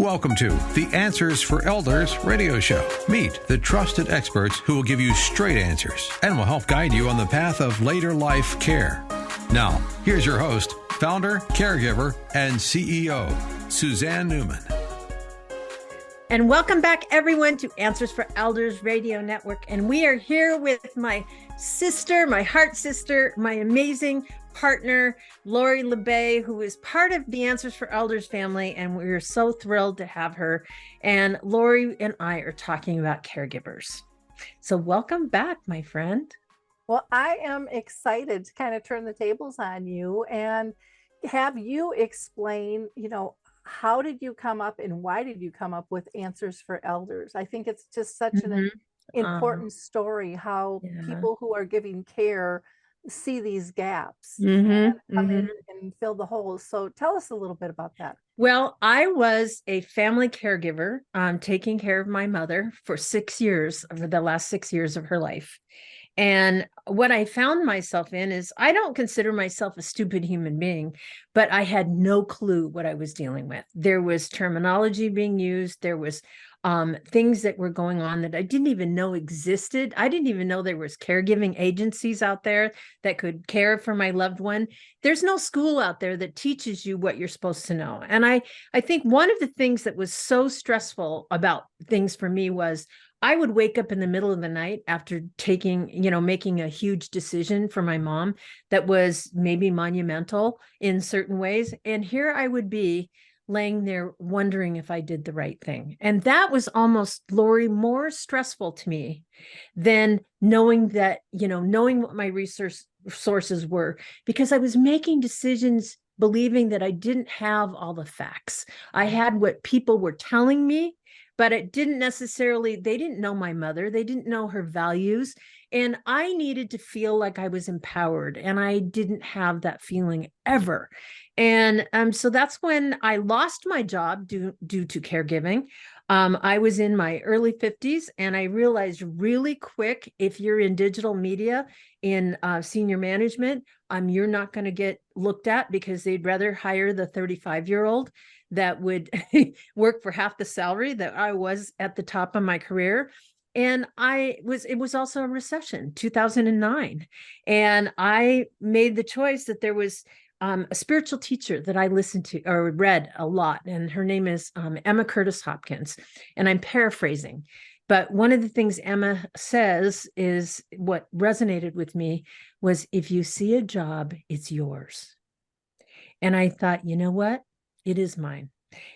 Welcome to the Answers for Elders radio show. Meet the trusted experts who will give you straight answers and will help guide you on the path of later life care. Now, here's your host, founder, caregiver, and CEO, Suzanne Newman. And welcome back, everyone, to Answers for Elders Radio Network. And we are here with my sister, my heart sister, my amazing partner, Lori LeBay, who is part of the Answers for Elders family. And we're so thrilled to have her. And Lori and I are talking about caregivers. So welcome back, my friend. Well, I am excited to kind of turn the tables on you and have you explain, how did you come up and why did you come up with Answers for Elders? I think it's just such an important story, how people who are giving care see these gaps and come in and fill the holes. So tell us a little bit about that. Well, I was a family caregiver, taking care of my mother for 6 years, over the last 6 years of her life. And what I found myself in is I don't consider myself a stupid human being, but I had no clue what I was dealing with. There was terminology being used. There was things that were going on that I didn't even know existed. I didn't even know there was caregiving agencies out there that could care for my loved one. There's no school out there that teaches you what you're supposed to know. And I think one of the things that was so stressful about things for me was I would wake up in the middle of the night after making a huge decision for my mom that was maybe monumental in certain ways. And here I would be laying there wondering if I did the right thing. And that was almost, Lori, more stressful to me than knowing what my research sources were, because I was making decisions believing that I didn't have all the facts. I had what people were telling me, but it didn't necessarily, they didn't know my mother. They didn't know her values. And I needed to feel like I was empowered. And I didn't have that feeling ever. And so that's when I lost my job due to caregiving. I was in my early 50s and I realized really quick, if you're in digital media, in senior management, you're not going to get looked at because they'd rather hire the 35-year-old that would work for half the salary that I was at the top of my career. And it was also a recession, 2009. And I made the choice that there was a spiritual teacher that I listened to or read a lot. And her name is Emma Curtis Hopkins. And I'm paraphrasing. But one of the things Emma says is what resonated with me was, if you see a job, it's yours. And I thought, you know what? It is mine.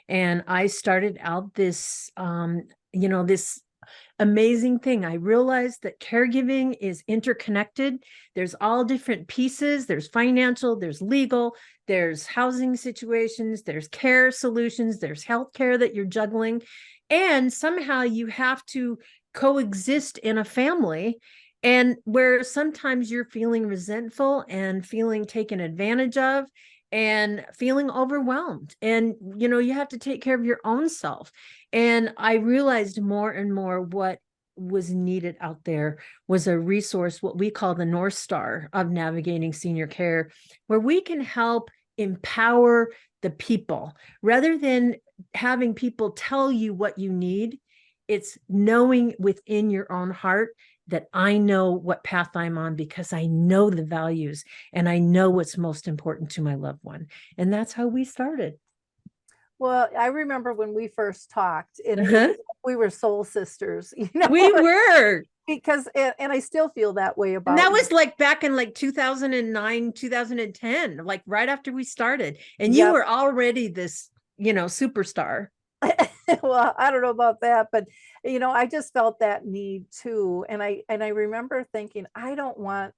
And I started out this, this amazing thing. I realized that caregiving is interconnected. There's all different pieces. There's financial, there's legal, there's housing situations, there's care solutions, there's healthcare that you're juggling. And somehow you have to coexist in a family, and where sometimes you're feeling resentful and feeling taken advantage of and feeling overwhelmed. And, you have to take care of your own self. And I realized more and more what was needed out there was a resource, what we call the North Star of navigating senior care, where we can help empower the people rather than having people tell you what you need. It's knowing within your own heart that I know what path I'm on because I know the values and I know what's most important to my loved one. And that's how we started. Well, I remember when we first talked, we were soul sisters. We were. Because, and I still feel that way about it. And that was like back in 2009, 2010, like right after we started. And you were already this, superstar. Well, I don't know about that, but I just felt that need too. And I remember thinking, I don't want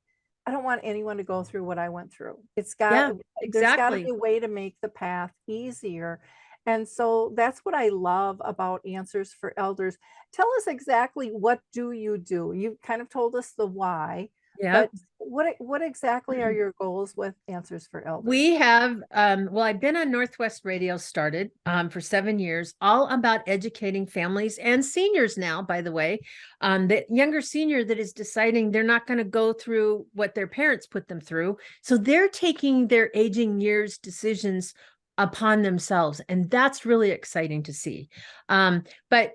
anyone to go through what I went through. There's got to be a way to make the path easier. And so that's what I love about Answers for Elders. Tell us exactly, what do? You kind of told us the why. Yeah. But what exactly are your goals with Answers for Elders? We have, I've been on Northwest Radio, started for 7 years, all about educating families and seniors now, by the way, the younger senior that is deciding they're not going to go through what their parents put them through. So they're taking their aging years decisions upon themselves. And that's really exciting to see. I've been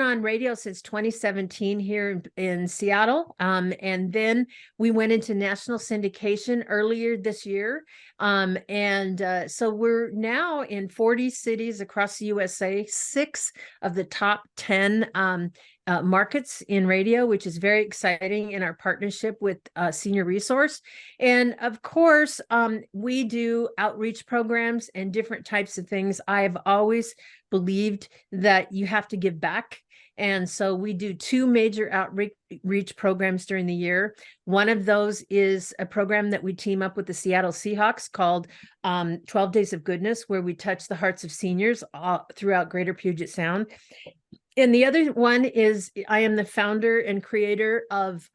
on radio since 2017 here in Seattle. And then we went into national syndication earlier this year. So we're now in 40 cities across the USA, 6 of the top 10 markets in radio, which is very exciting in our partnership with Senior Resource. And of course, we do outreach programs and different types of things. I've always believed that you have to give back. And so we do 2 major outreach programs during the year. One of those is a program that we team up with the Seattle Seahawks called 12 Days of Goodness, where we touch the hearts of seniors throughout Greater Puget Sound. And the other one is I am the founder and creator of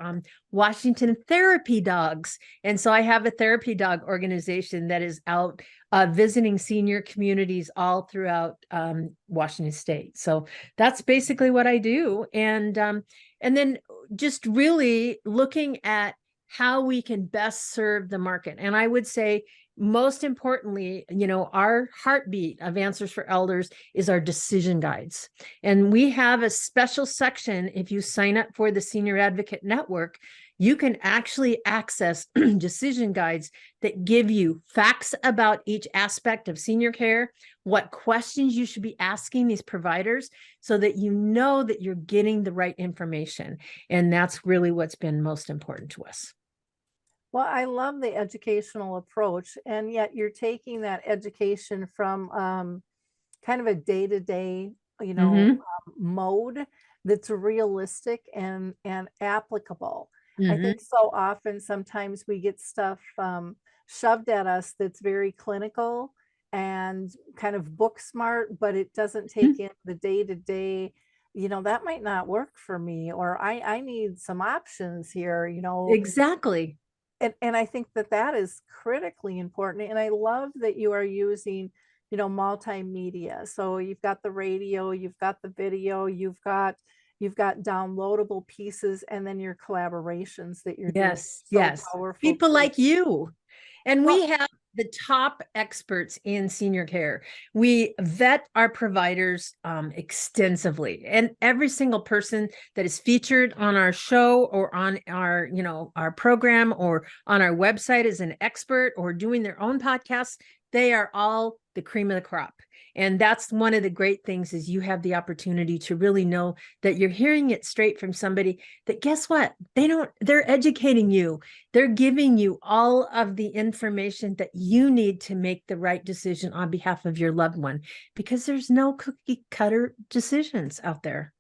Washington Therapy Dogs. And so I have a therapy dog organization that is out visiting senior communities all throughout Washington State. So that's basically what I do. And then just really looking at how we can best serve the market. And I would say, most importantly, our heartbeat of Answers for Elders is our decision guides. And we have a special section. If you sign up for the Senior Advocate Network, you can actually access decision guides that give you facts about each aspect of senior care, what questions you should be asking these providers so that you know that you're getting the right information. And that's really what's been most important to us. Well, I love the educational approach, and yet you're taking that education from kind of a day-to-day, mode that's realistic and applicable. I think so often sometimes we get stuff shoved at us that's very clinical and kind of book smart, but it doesn't take in the day-to-day. That might not work for me, or I need some options here. Exactly. And I think that is critically important. And I love that you are using, multimedia. So you've got the radio, you've got the video, you've got downloadable pieces, and then your collaborations that you're doing. Yes. Powerful people too. Like you. And we have the top experts in senior care. We vet our providers extensively, and every single person that is featured on our show or on our program or on our website is an expert or doing their own podcasts. They are all the cream of the crop. And that's one of the great things is you have the opportunity to really know that you're hearing it straight from somebody that, guess what? They're educating you. They're giving you all of the information that you need to make the right decision on behalf of your loved one, because there's no cookie cutter decisions out there.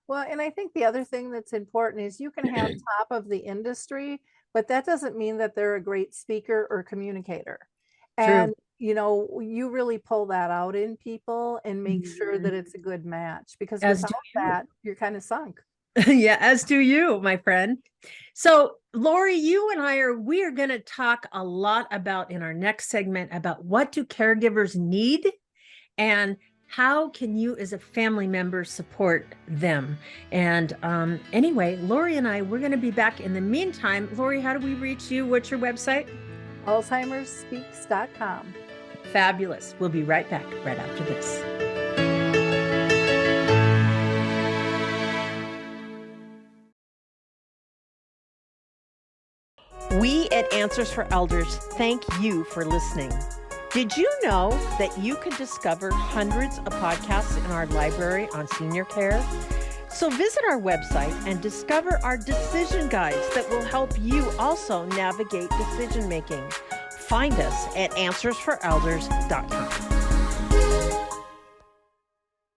Well, and I think the other thing that's important is you can have top of the industry, but that doesn't mean that they're a great speaker or communicator. And you really pull that out in people and make sure that it's a good match, because without that, you're kind of sunk. Yeah, as do you, my friend. So, Lori, you and we are going to talk a lot about in our next segment about what do caregivers need and how can you as a family member support them. And anyway, Lori and we're going to be back. In the meantime, Lori, how do we reach you? What's your website? AlzheimerSpeaks.com. Fabulous. We'll be right back right after this. We at Answers for Elders thank you for listening. Did you know that you can discover hundreds of podcasts in our library on senior care? So visit our website and discover our decision guides that will help you also navigate decision making. Find us at answersforelders.com.